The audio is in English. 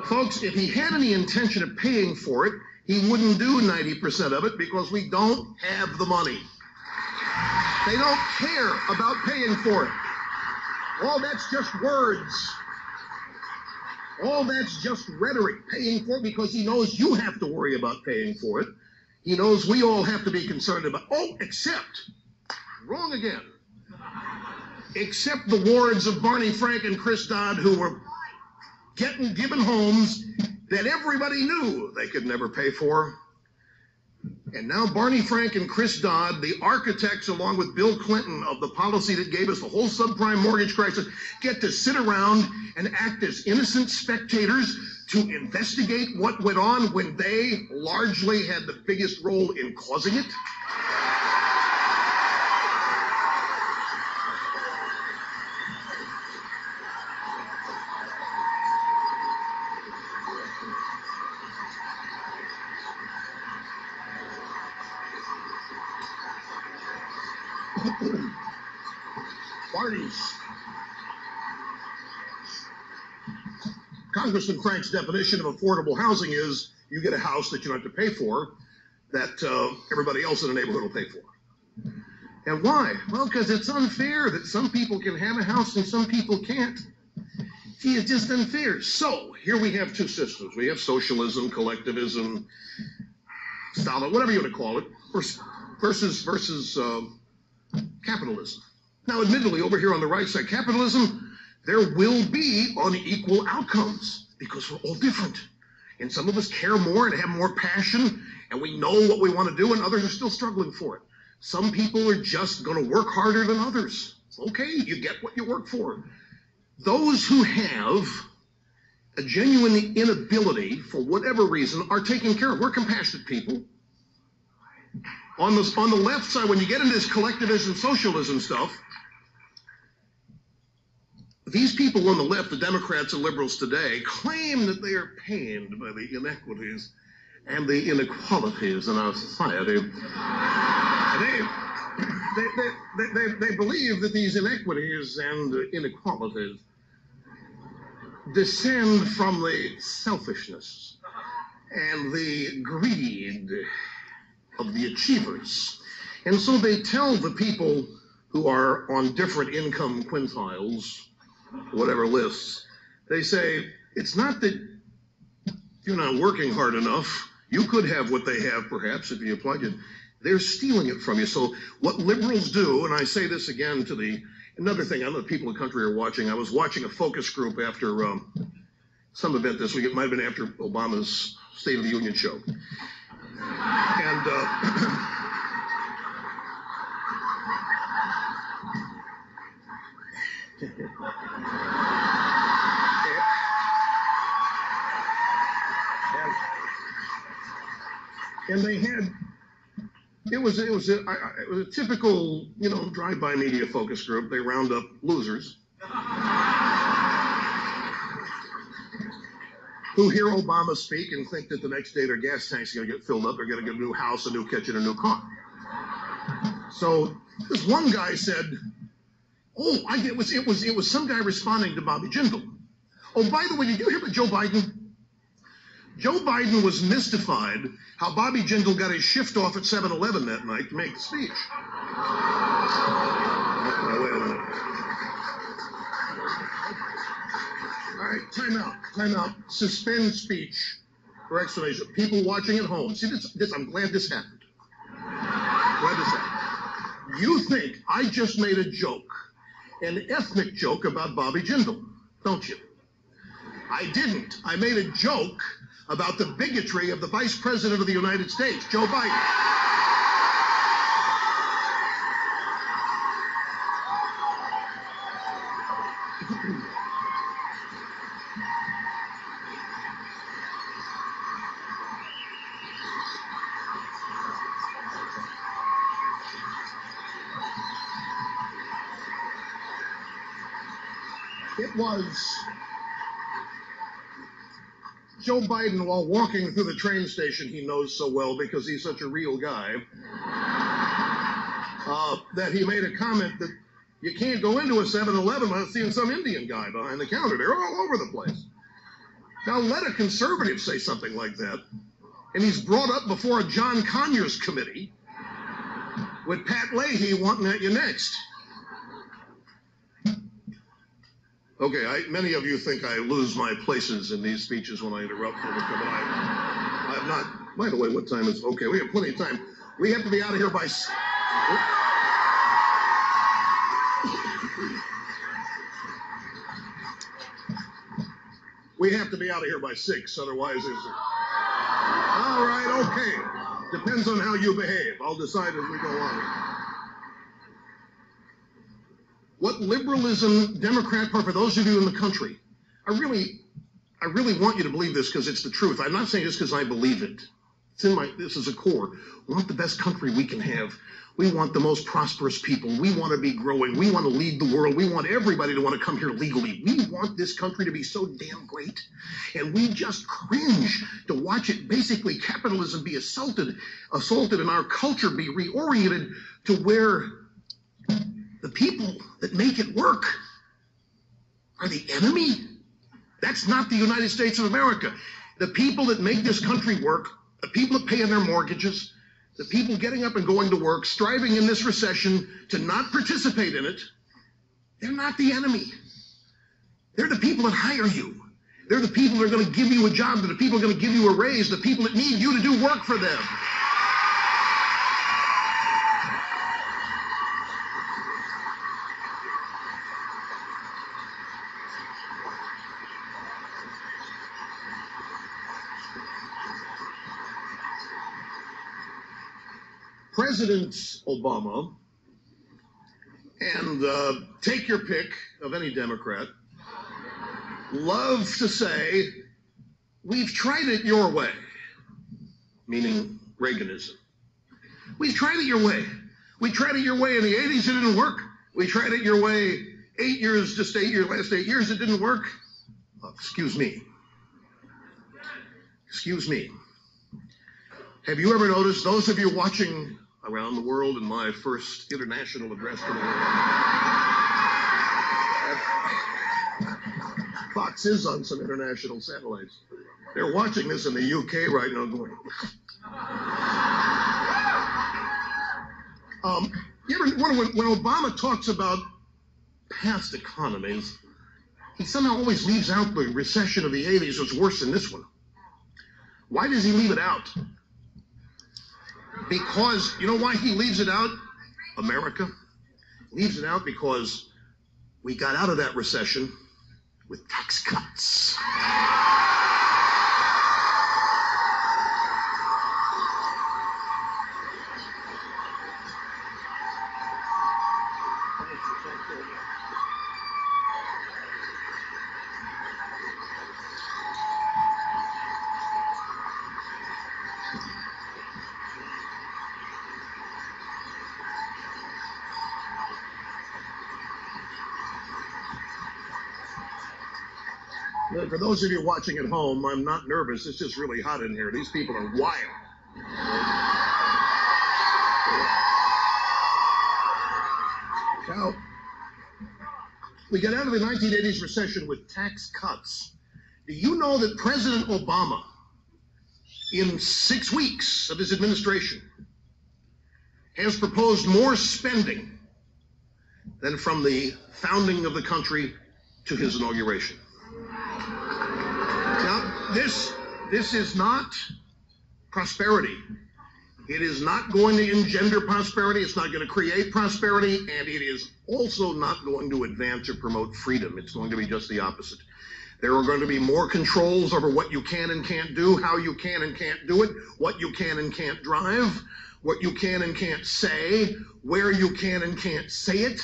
Folks, if he had any intention of paying for it, he wouldn't do 90% of it because we don't have the money. They don't care about paying for it. All that's just words. All that's just rhetoric, paying for it because he knows you have to worry about paying for it. He knows we all have to be concerned about, except, wrong again, except the wards of Barney Frank and Chris Dodd who were given homes that everybody knew they could never pay for. And now Barney Frank and Chris Dodd, the architects along with Bill Clinton of the policy that gave us the whole subprime mortgage crisis, get to sit around and act as innocent spectators to investigate what went on when they largely had the biggest role in causing it. Congressman Frank's definition of affordable housing is you get a house that you don't have to pay for, that everybody else in the neighborhood will pay for. And why? Well, because it's unfair that some people can have a house and some people can't. Gee, it's just unfair. So here we have two systems. We have socialism, collectivism, Stalin, whatever you want to call it, versus capitalism. Now, admittedly, over here on the right side, capitalism, there will be unequal outcomes because we're all different. And some of us care more and have more passion, and we know what we want to do, and others are still struggling for it. Some people are just going to work harder than others. It's okay, you get what you work for. Those who have a genuine inability, for whatever reason, are taken care of. We're compassionate people. On the left side, when you get into this collectivism, socialism stuff, these people on the left, the Democrats and liberals today, claim that they are pained by the inequities and the inequalities in our society. They believe that these inequities and inequalities descend from the selfishness and the greed of the achievers. And so they tell the people who are on different income quintiles, whatever lists, they say, it's not that you're not working hard enough. You could have what they have, perhaps, if you applied it. They're stealing it from you. So what liberals do, and I say this again to another thing, I know people in the country are watching. I was watching a focus group after some event this week. It might have been after Obama's State of the Union show. And and they had, it was a typical, drive-by media focus group. They round up losers who hear Obama speak and think that the next day their gas tank's going to get filled up. They're going to get a new house, a new kitchen, a new car. So this one guy said, it was some guy responding to Bobby Jindal. Oh, by the way, did you hear about Joe Biden? Joe Biden was mystified how Bobby Jindal got his shift off at 7-Eleven that night to make the speech. Now, wait a minute. All right, time out. Suspend speech for explanation. People watching at home. See, I'm glad this happened. You think I just made a joke, an ethnic joke about Bobby Jindal, don't you? I didn't. I made a joke about the bigotry of the Vice President of the United States, Joe Biden. It was Joe Biden, while walking through the train station he knows so well because he's such a real guy, that he made a comment that you can't go into a 7-Eleven without seeing some Indian guy behind the counter. They're all over the place. Now let a conservative say something like that, and he's brought up before a John Conyers committee with Pat Leahy wanting at you next. Okay, many of you think I lose my places in these speeches when I interrupt them, but I have not. By the way, what time is it? Okay, we have plenty of time. We have to be out of here by... We have to be out of here by 6, otherwise there's... All right, okay. Depends on how you behave. I'll decide as we go on. What liberalism, Democrat Party, for those of you in the country, I really want you to believe this because it's the truth. I'm not saying this because I believe it. It's in this is a core. We want the best country we can have. We want the most prosperous people. We want to be growing. We want to lead the world. We want everybody to want to come here legally. We want this country to be so damn great. And we just cringe to watch it, basically capitalism be assaulted and our culture be reoriented to where the people that make it work are the enemy. That's not the United States of America. The people that make this country work, the people that pay their mortgages, the people getting up and going to work, striving in this recession to not participate in it, they're not the enemy. They're the people that hire you. They're the people that are going to give you a job. They're the people that are going to give you a raise, the people that need you to do work for them. President Obama, and take your pick of any Democrat, love to say, we've tried it your way, meaning Reaganism. We've tried it your way. We tried it your way in the 80s, it didn't work. We tried it your way 8 years, last 8 years, it didn't work. Excuse me. Excuse me. Have you ever noticed, those of you watching around the world in my first international address to the world, Fox is on some international satellites. They're watching this in the UK right now going, when Obama talks about past economies, he somehow always leaves out the recession of the 80s was worse than this one. Why does he leave it out? Because, you know why he leaves it out? America leaves it out because we got out of that recession with tax cuts. For those of you watching at home, I'm not nervous. It's just really hot in here. These people are wild. Now, we got out of the 1980s recession with tax cuts. Do you know that President Obama, in 6 weeks of his administration, has proposed more spending than from the founding of the country to his inauguration? Now, this is not prosperity. It is not going to engender prosperity. It's not going to create prosperity. And it is also not going to advance or promote freedom. It's going to be just the opposite. There are going to be more controls over what you can and can't do, how you can and can't do it, what you can and can't drive, what you can and can't say, where you can and can't say it.